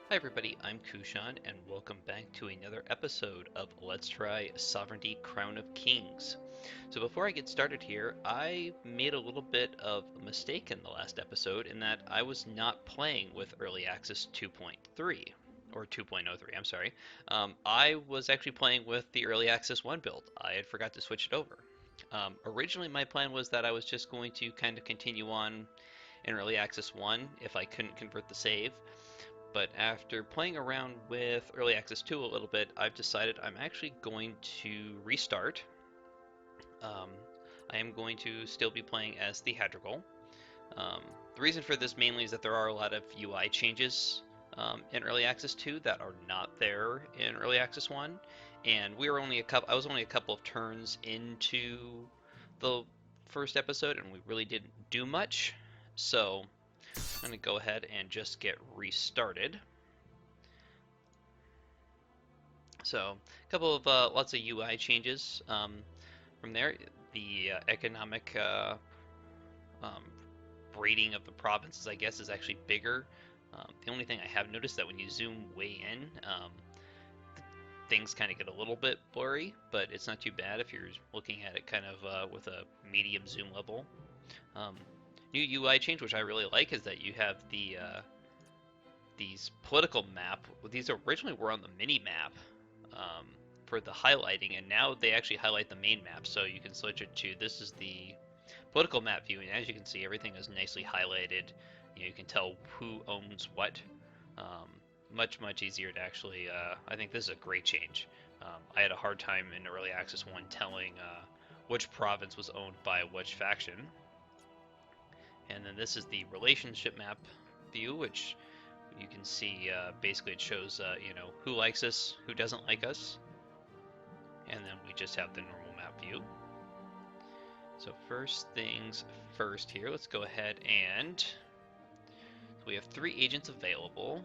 Hi everybody, I'm Kushan, and welcome back to another episode of Let's Try Sovereignty Crown of Kings. So before I get started here, I made a little bit of a mistake in the last episode in that I was not playing with Early Access 2.3, or 2.03, I'm sorry. I was actually playing with the Early Access 1 build. I had forgot to switch it over. Originally my plan was that I was just going to kind of continue on in Early Access 1 if I couldn't convert the save, but after playing around with Early Access 2 a little bit, I've decided I'm actually going to restart. Um, I am going to still be playing as the Hadrigal. Um, the reason for this mainly is that there are a lot of UI changes in Early Access 2 that are not there in Early Access 1, and we were only a couple. I was only a couple of turns into the first episode, and we really didn't do much. So I'm going to go ahead and just get restarted. So a couple of lots of UI changes from there. The economic um, rating of the provinces, I guess, is actually bigger. The only thing I have noticed that when you zoom way in, things kind of get a little bit blurry, but it's not too bad if you're looking at it kind of with a medium zoom level. Um, New UI change, which I really like, is that you have these political map. These originally were on the mini map, um, for the highlighting, and now they actually highlight the main map, so you can switch it to this is the political map view, and as you can see, everything is nicely highlighted. You can tell who owns what. Um, much easier to actually. I think this is a great change. I had a hard time in early access one telling which province was owned by which faction. And then this is the relationship map view, which you can see basically it shows who likes us, who doesn't like us, and then we just have the normal map view. So first things first here, let's go ahead and we have 3 agents available.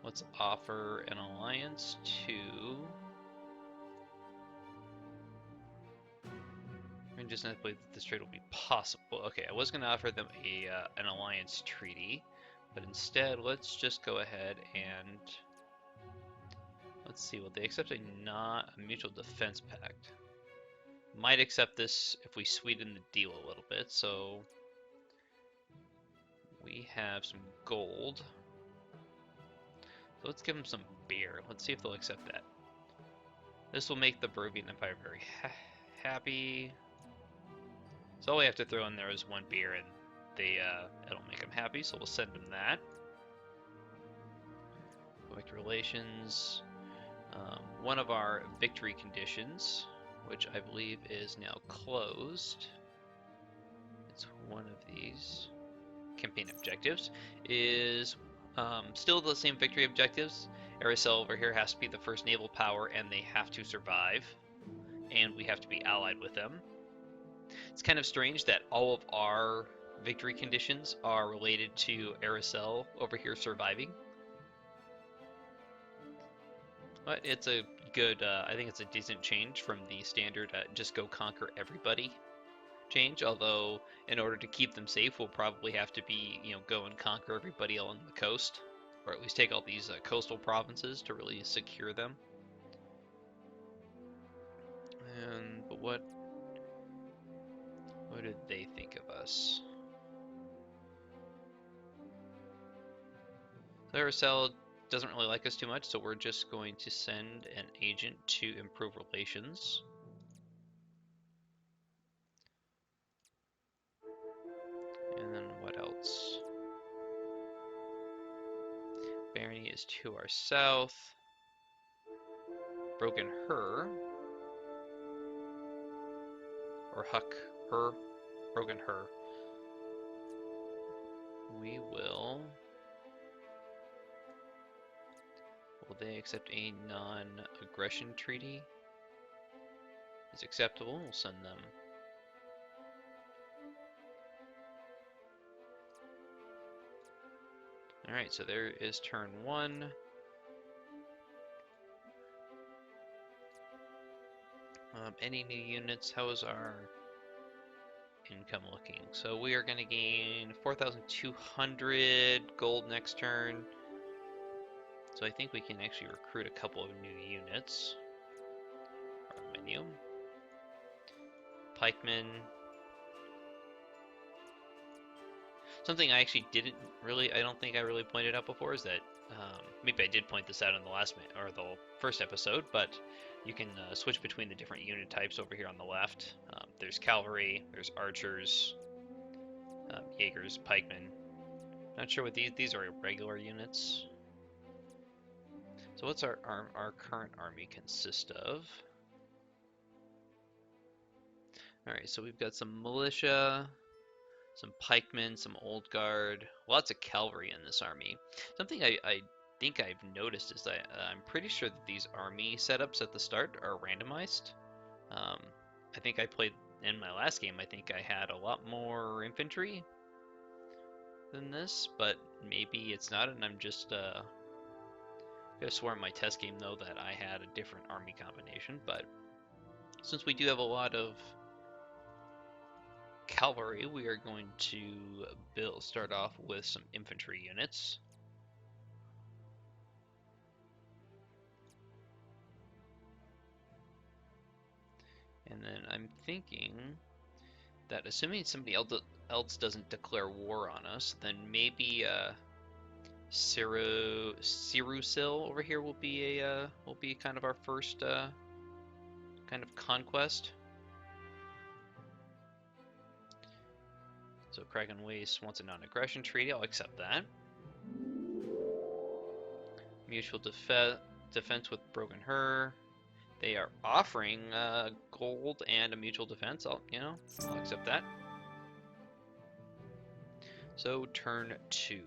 Let's offer an alliance to I just not believe that this trade will be possible. Okay, I was going to offer them an alliance treaty, but instead let's just go ahead and let's see. Will they accept a mutual defense pact? Might accept this if we sweeten the deal a little bit. So we have some gold. So let's give them some beer. Let's see if they'll accept that. This will make the Barovian Empire very happy. So all we have to throw in there is 1 beer, and it'll make them happy. So we'll send them that. Public relations. One of our victory conditions, which I believe is now closed. It's one of these campaign objectives is still the same victory objectives. Aracel over here has to be the first naval power, and they have to survive, and we have to be allied with them. It's kind of strange that all of our victory conditions are related to Aracel over here surviving. But it's a good, I think it's a decent change from the standard just go conquer everybody change, although in order to keep them safe, we'll probably have to be, go and conquer everybody along the coast, or at least take all these coastal provinces to really secure them. But what did they think of us? Aracel doesn't really like us too much, so we're just going to send an agent to improve relations. And then what else? Barony is to our south. Broken Her, or Huck Her, Broken Her. We will they accept a non-aggression treaty? Is acceptable. We'll send them. Alright, so there is turn 1. Any new units? How is our income looking? So we are going to gain 4,200 gold next turn. So I think we can actually recruit a couple of new units. Our menu. Pikemen. Something I actually I don't think I really pointed out before is that, maybe I did point this out in the or the first episode, but you can switch between the different unit types over here on the left. There's cavalry, there's archers, Jaegers, pikemen. Not sure what these are regular units. So what's our current army consist of? Alright, so we've got some militia, some pikemen, some old guard, lots of cavalry in this army. Something I think I've noticed is that I'm pretty sure that these army setups at the start are randomized. I think I played in my last game, I think I had a lot more infantry than this, but maybe it's not, and I'm just could have sworn in my test game though that I had a different army combination. But since we do have a lot of cavalry, we are going to start off with some infantry units. And then I'm thinking that assuming somebody else doesn't declare war on us, then maybe Sirusil over here will be kind of our first kind of conquest. So Kragan Waste wants a non-aggression treaty. I'll accept that. Mutual defense with Broken Her. They are offering gold and a mutual defense. I'll accept that. So turn 2.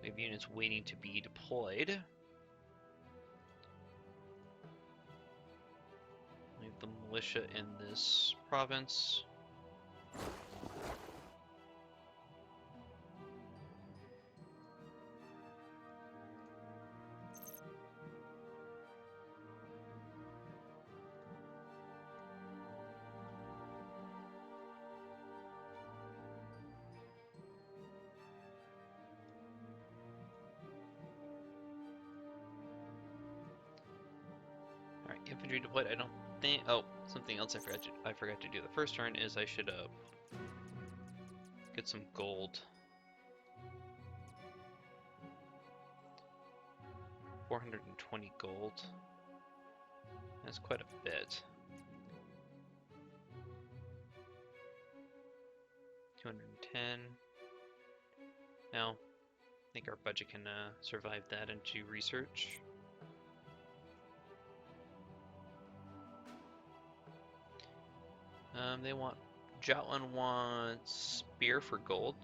We have units waiting to be deployed. We have the militia in this province. Infantry deployed. I don't think. Oh, something else I forgot to do the first turn is I should get some gold. 420 gold. That's quite a bit. 210. Now, I think our budget can survive that into research. Jotland wants spear for gold.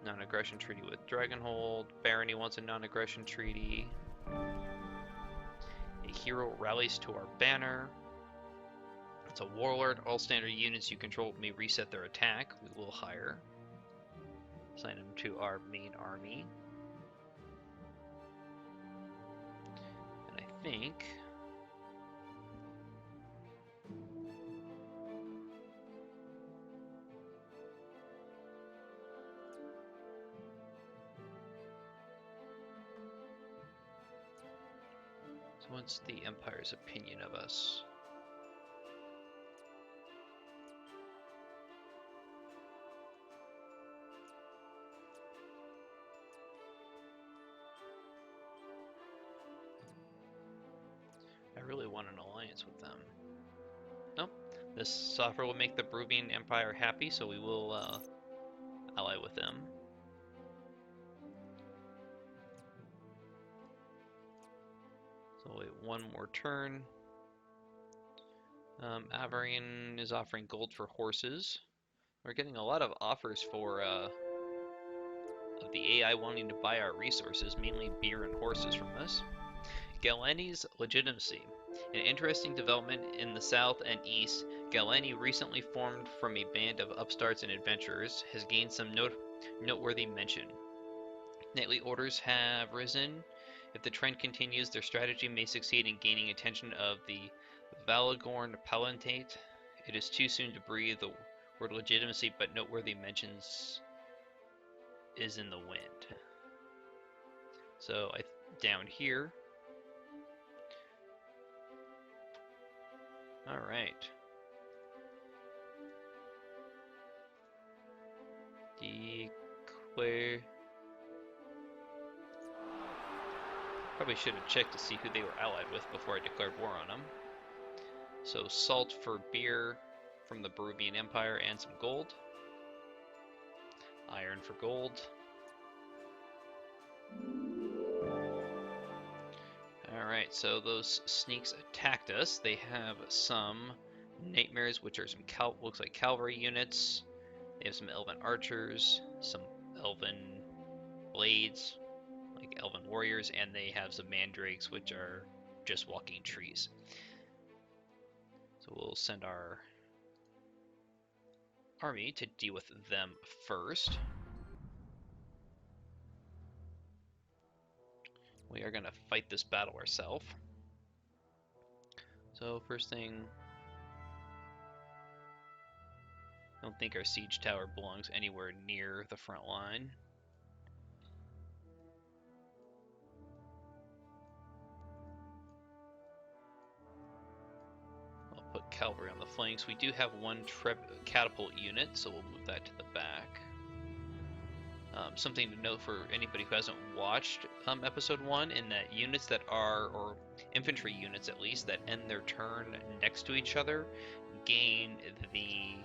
Non-aggression treaty with Dragonhold. Barony wants a non-aggression treaty. A hero rallies to our banner. It's a warlord. All standard units you control may reset their attack. We will hire. Assign them to our main army. And I think what's the Empire's opinion of us? I really want an alliance with them. Nope. This offer will make the Peruvian Empire happy, so we will ally with them. So wait one more turn. Avarian is offering gold for horses. We're getting a lot of offers for of the AI wanting to buy our resources, mainly beer and horses from us. Galeni's legitimacy. An interesting development in the south and east, Galeni, recently formed from a band of upstarts and adventurers, has gained some noteworthy mention. Nightly orders have risen, If the trend continues, their strategy may succeed in gaining attention of the Valagorn Palatinate. It is too soon to breathe the word legitimacy, but noteworthy mentions is in the wind. So down here. All right. Declare. Probably should have checked to see who they were allied with before I declared war on them. So salt for beer from the Peruvian Empire and some gold. Iron for gold. Alright, so those sneaks attacked us. They have some nightmares, which are some looks like cavalry units. They have some elven archers, some elven blades, like elven warriors, and they have some mandrakes, which are just walking trees. So we'll send our army to deal with them first. We are going to fight this battle ourselves. So first thing, I don't think our siege tower belongs anywhere near the front line. I'll put cavalry on the flanks. We do have one catapult unit, so we'll move that to the back. Something to note for anybody who hasn't watched episode 1, in that units that are, or infantry units at least, that end their turn next to each other gain the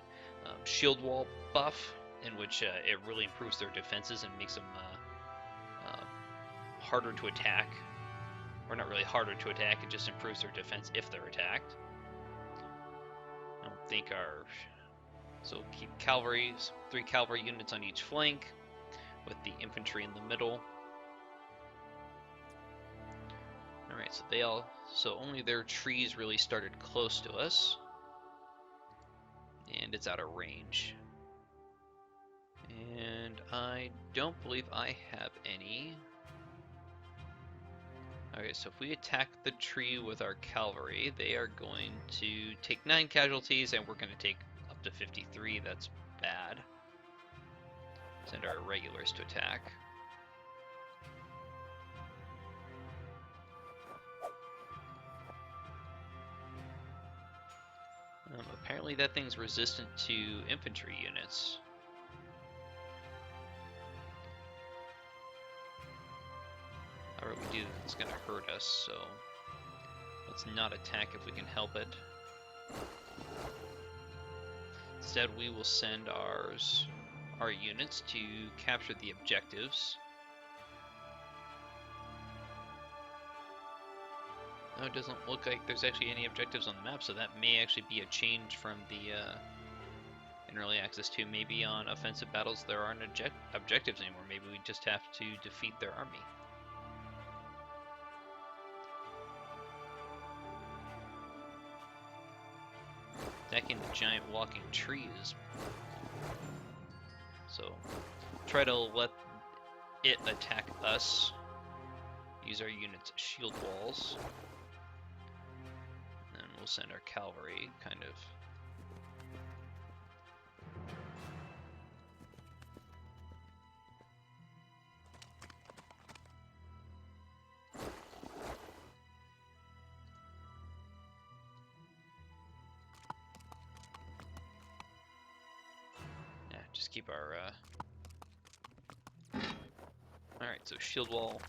shield wall buff, in which it really improves their defenses and makes them harder to attack. Or not really harder to attack, it just improves their defense if they're attacked. I don't think our... So keep cavalry, 3 cavalry units on each flank, with the infantry in the middle. Alright, so only their trees really started close to us. And it's out of range. And I don't believe I have any. Okay, so if we attack the tree with our cavalry, they are going to take 9 casualties, and we're going to take up to 53. That's bad. Send our regulars to attack. Apparently that thing's resistant to infantry units. However we do, it's going to hurt us, so let's not attack if we can help it. Instead, we will send our units to capture the objectives. No, it doesn't look like there's actually any objectives on the map, so that may actually be a change from the in early access 2. Maybe on offensive battles there aren't objectives anymore. Maybe we just have to defeat their army. Attacking the giant walking trees. So try to let it attack us. Use our unit's shield walls. And then we'll send our cavalry, kind of. Yeah, just keep our Alright, so shield wall.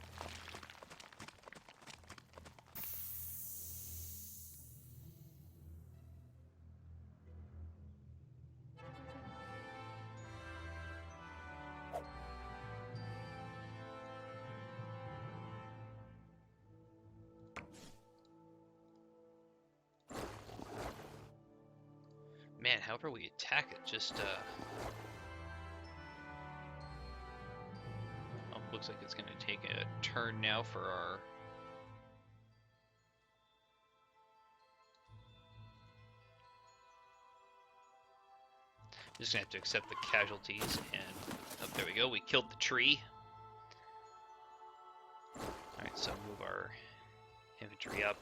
Man, however we attack it, just looks like it's going to take a turn now for our... Just going to have to accept the casualties, and... Oh, there we go, we killed the tree. Alright, so move our infantry up.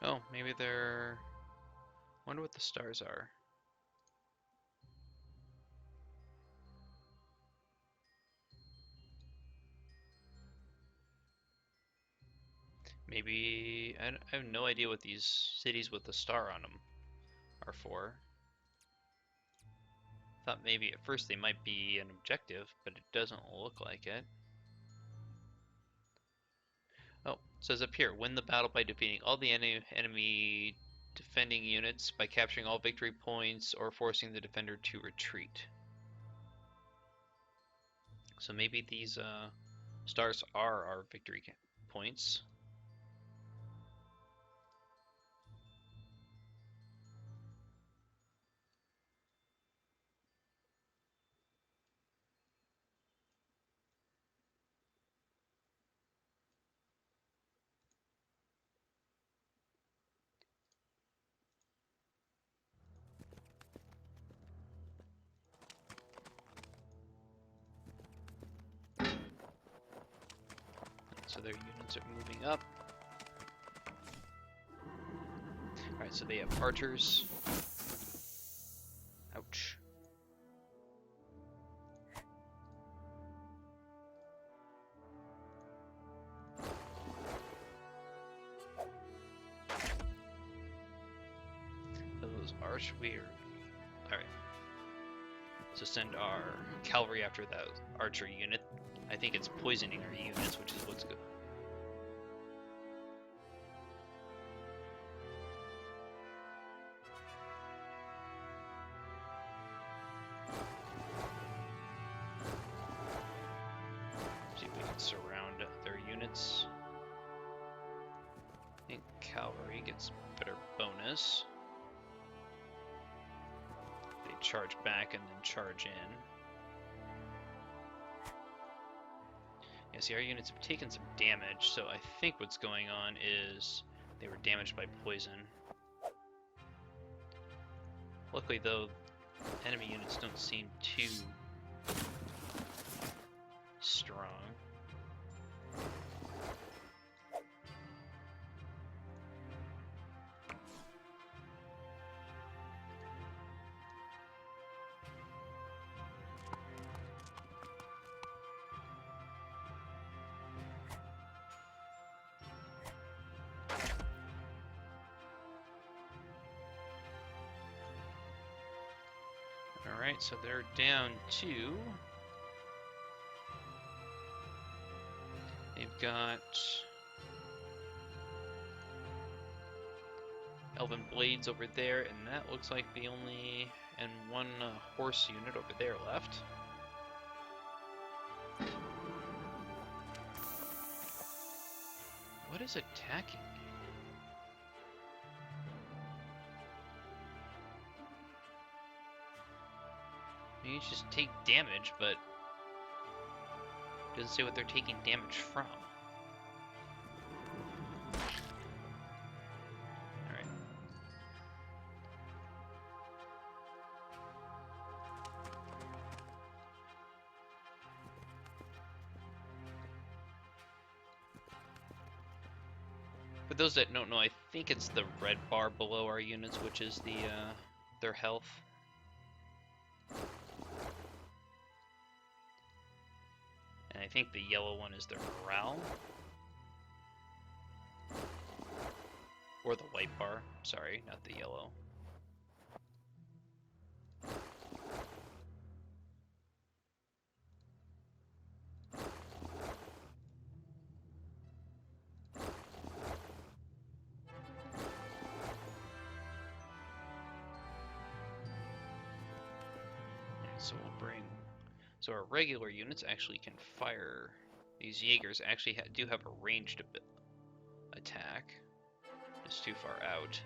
Oh, maybe they're... Wonder what the stars are. Maybe... I have no idea what these cities with the star on them are for. Thought maybe at first they might be an objective, but it doesn't look like it. Oh, it says up here, win the battle by defeating all the enemy defending units by capturing all victory points or forcing the defender to retreat. So maybe these stars are our victory points. So their units are moving up. Alright, so they have archers. Ouch. Those arch weird. Alright. So send our cavalry after that archer unit. I think it's poisoning our units, which is what's good. See if we can surround their units. I think cavalry gets better bonus. They charge back and then charge in. Yeah, see, our units have taken some damage, so I think what's going on is they were damaged by poison. Luckily, though, enemy units don't seem too strong. Alright, so they're down to... They've got... Elven Blades over there, and that looks like the only... and one horse unit over there left. What is attacking me? You just take damage, but it doesn't say what they're taking damage from. Alright. For those that don't know, I think it's the red bar below our units, which is the their health. And I think the yellow one is their morale. Or the white bar. Sorry, not the yellow. So we'll bring... So our regular units actually can fire. These Jaegers actually do have a ranged attack. It's too far out.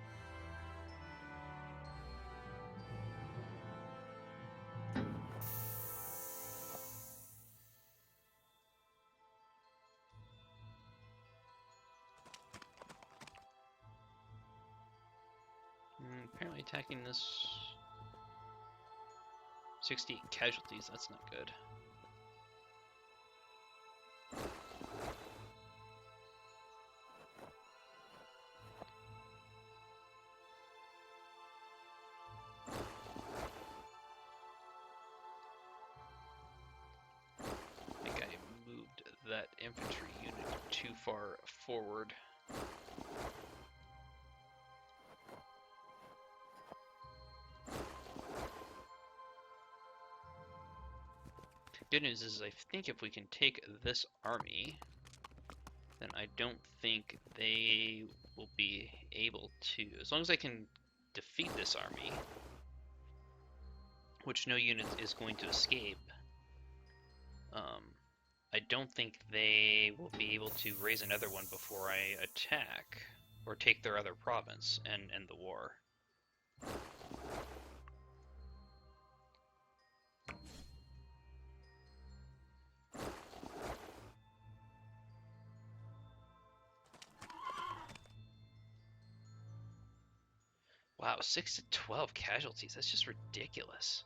attacking this? 68 casualties, that's not good. I think I moved that infantry unit too far forward. Good news is I think if we can take this army, then I don't think they will be able to, as long as I can defeat this army, which no unit is going to escape, I don't think they will be able to raise another one before I attack, or take their other province and end the war. Wow, 6 to 12 casualties, that's just ridiculous.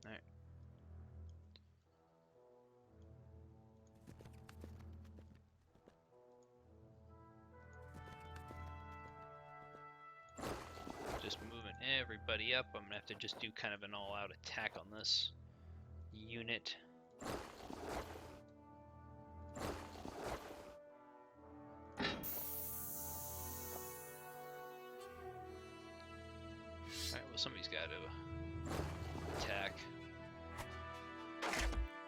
Alright. Just moving everybody up. I'm gonna have to just do kind of an all-out attack on this unit. Alright, well somebody's got to attack.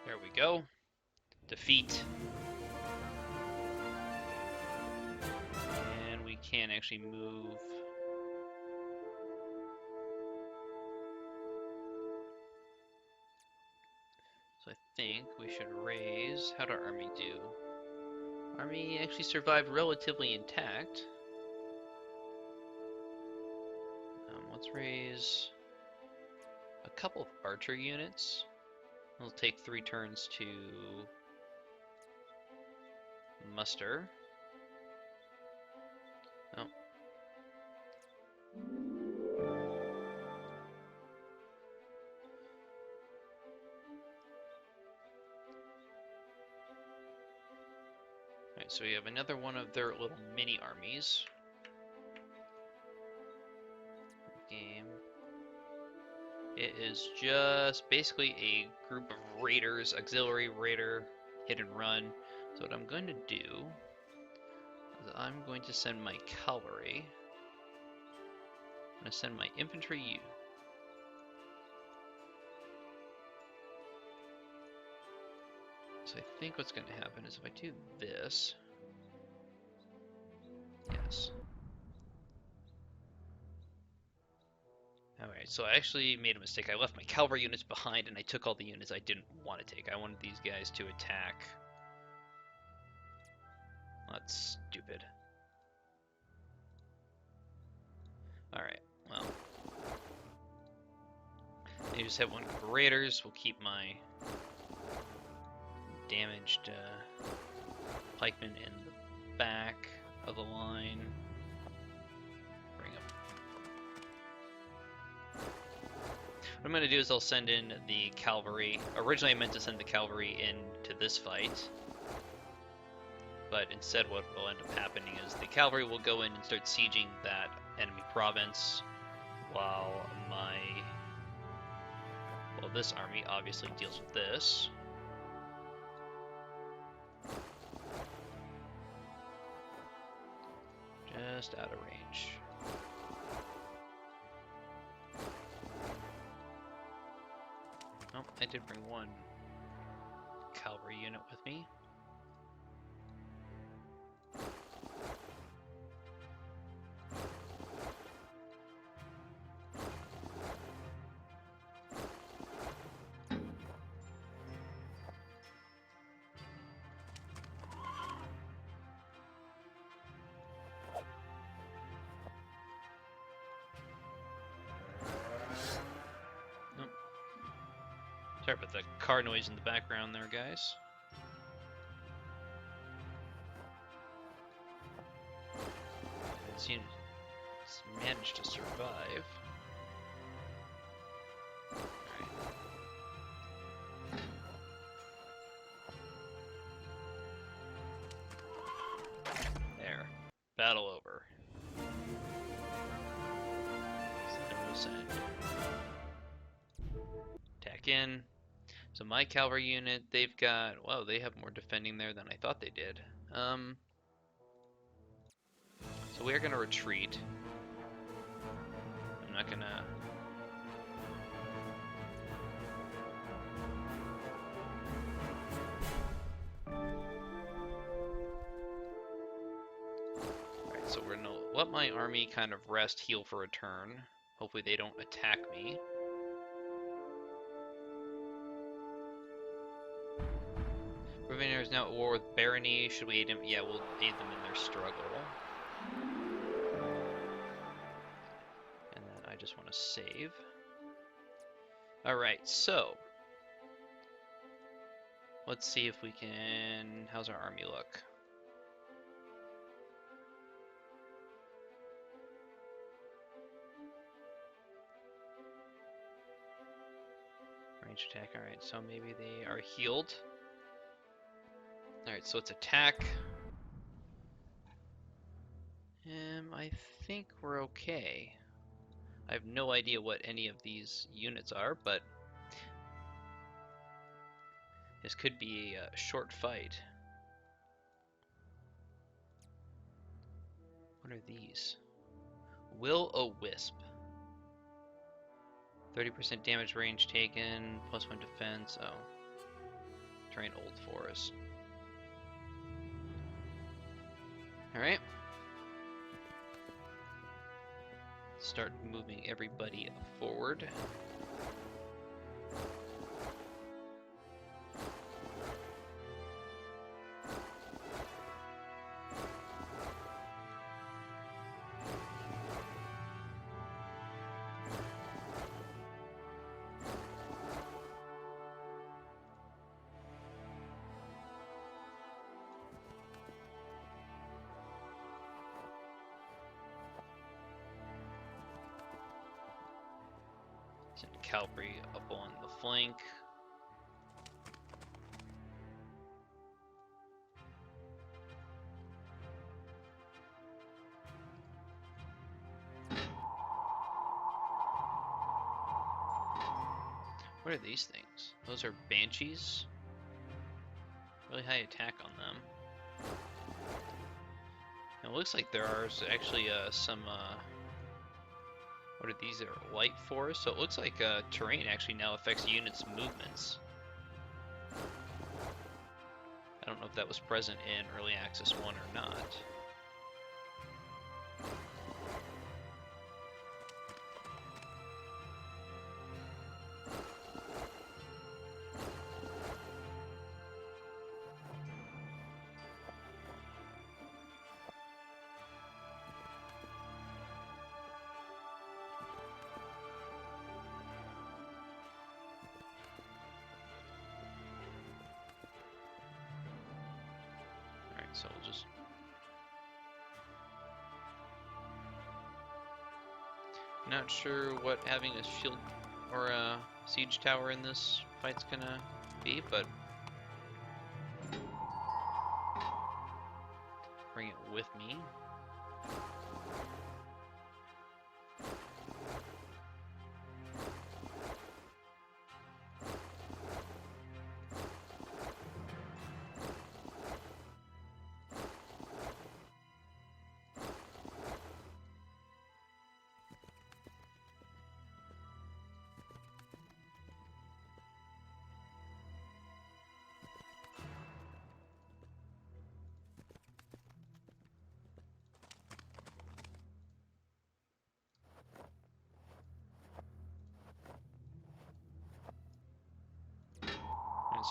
There we go. Defeat. And we can actually move. So I think we should raise. How'd our army do? Army actually survived relatively intact. Let's raise a couple of archer units. It'll take 3 turns to muster. Oh. Alright, so we have another one of their little mini armies. Game. It is just basically a group of raiders, auxiliary raider, hit and run. So what I'm going to do is I'm going to send my cavalry. I'm going to send my infantry. So I think what's going to happen is if I do this, yes. Alright, so I actually made a mistake. I left my cavalry units behind and I took all the units I didn't want to take. I wanted these guys to attack. That's stupid. Alright, well. I just have one group of raiders. We'll keep my damaged pikemen in the back of the line. Bring them. What I'm going to do is I'll send in the cavalry. Originally I meant to send the cavalry into this fight, but instead what will end up happening is the cavalry will go in and start sieging that enemy province, while this army obviously deals with this. Just out of range. Oh, I did bring one cavalry unit with me. Sorry about the car noise in the background there, guys. It seems it's managed to survive. There. Battle over. Attack in. So my cavalry unit, they've got, wow, they have more defending there than I thought they did. So we are going to retreat. I'm not going to... Alright, so we're going to let my army kind of rest, heal for a turn. Hopefully they don't attack me. Ravenna is now at war with Barony. Should we aid him? Yeah, we'll aid them in their struggle. And then I just want to save. Alright, so let's see if we can... How's our army look? Range attack, alright, so maybe they are healed. Alright, so it's attack. I think we're okay. I have no idea what any of these units are, but this could be a short fight. What are these? Will-o-wisp. 30% damage range taken, +1 defense. Oh. Terrain old forest. Alright. Start moving everybody forward. Send cavalry up on the flank. What are these things? Those are banshees. Really high attack on them. And it looks like there are actually some what are these? Are light forest? So it looks like terrain actually now affects units' movements. I don't know if that was present in Early Access 1 or not. So we'll just... Not sure what having a shield or a siege tower in this fight's gonna be, but bring it with me.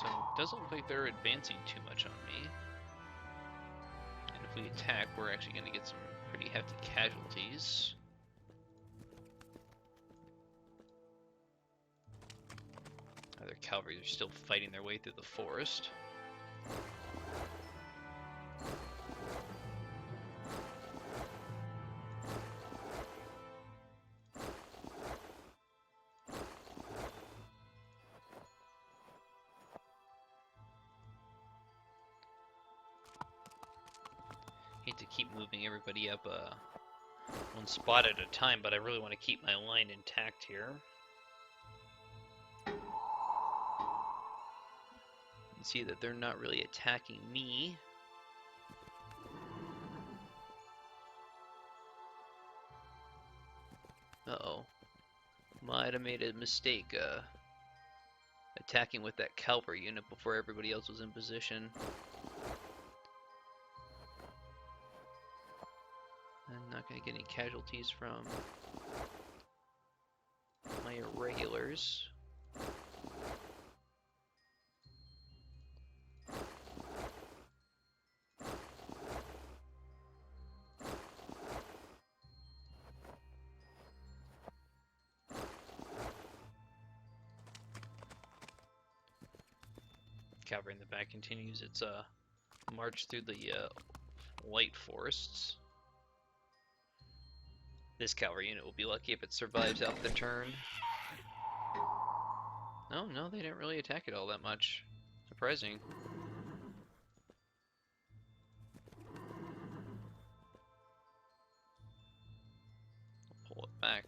So it doesn't look like they're advancing too much on me. And if we attack, we're actually going to get some pretty hefty casualties. Are there other cavalry are still fighting their way through the forest. Hate to keep moving everybody up one spot at a time, but I really want to keep my line intact here. You see that they're not really attacking me. Uh-oh. Might have made a mistake attacking with that cavalry unit before everybody else was in position. I'm not going to get any casualties from my irregulars. Cavalry in the back continues its march through the light forests. This cavalry unit will be lucky if it survives out the turn. Oh, no, they didn't really attack it all that much. Surprising. I'll pull it back.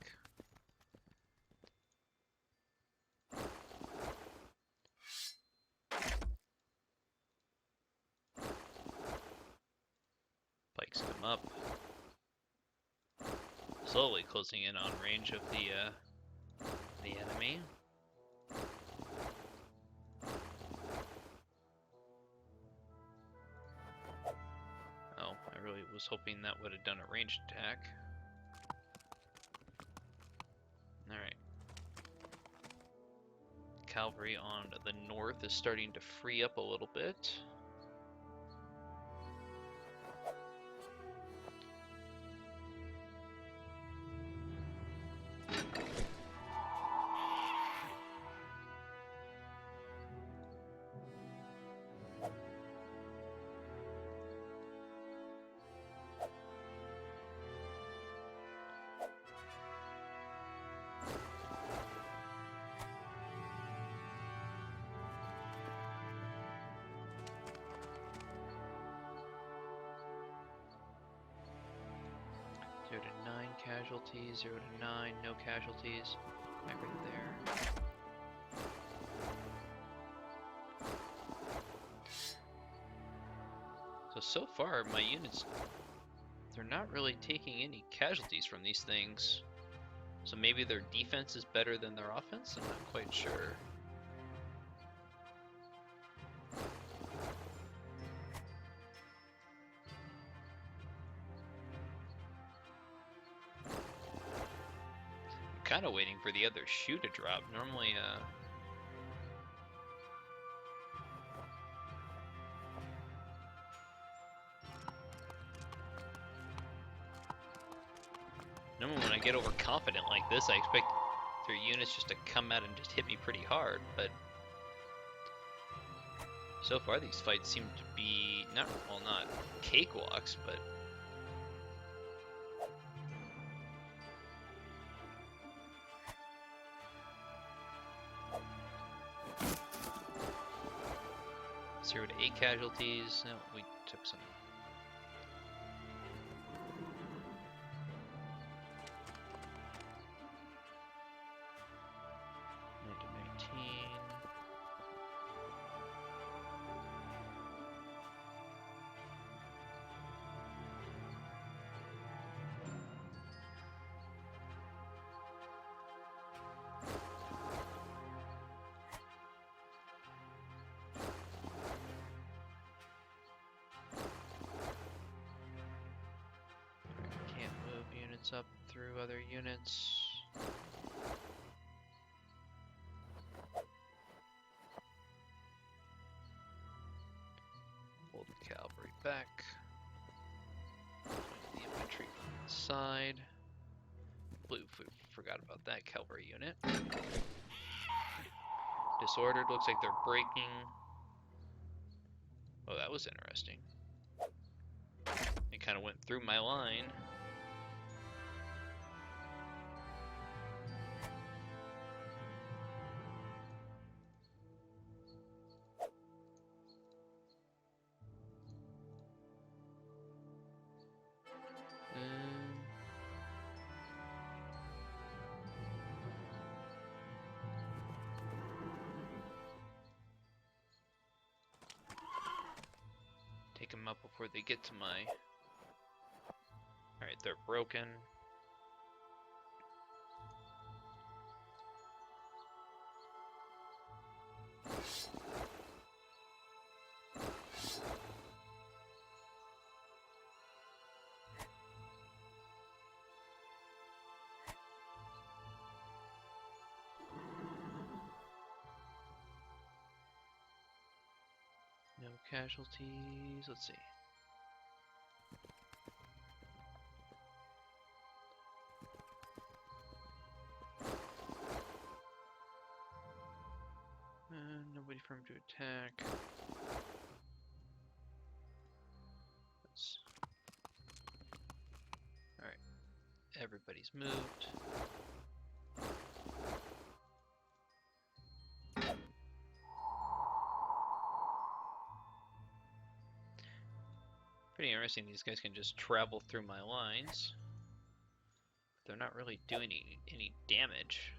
Pikes come up. Slowly closing in on range of the enemy. Oh, I really was hoping that would have done a ranged attack. Alright. Cavalry on the north is starting to free up a little bit. Casualties, 0 to 9, no casualties. Right there. So far, my units, they're not really taking any casualties from these things. So maybe their defense is better than their offense? I'm not quite sure. Kind of waiting for the other shoe to drop. Normally, when I get overconfident like this, I expect their units just to come out and just hit me pretty hard, but so far these fights seem to be not cakewalks, but zero to 8 casualties. No, we took some. Up through other units. Pull the cavalry back. The infantry from the side. Blue, forgot about that cavalry unit. Disordered looks like they're breaking. Oh, that was interesting. It kind of went through my line. Take them up before they get to my... Alright, they're broken. No casualties. Let's see. Nobody for him to attack. Alright. Everybody's moved. Pretty interesting, these guys can just travel through my lines. They're not really doing any damage.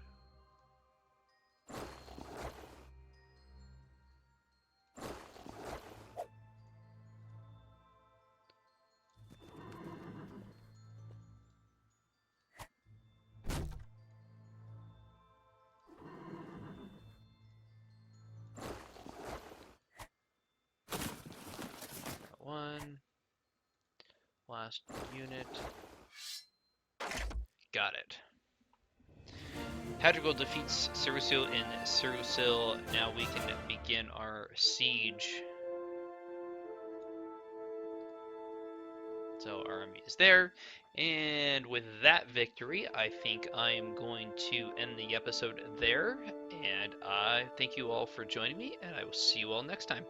Got one. Last unit. Got it. Hadrigal defeats Cerusil in Cerusil. Now we can begin our siege. So our army is there. And with that victory, I think I'm going to end the episode there. And I thank you all for joining me, and I will see you all next time.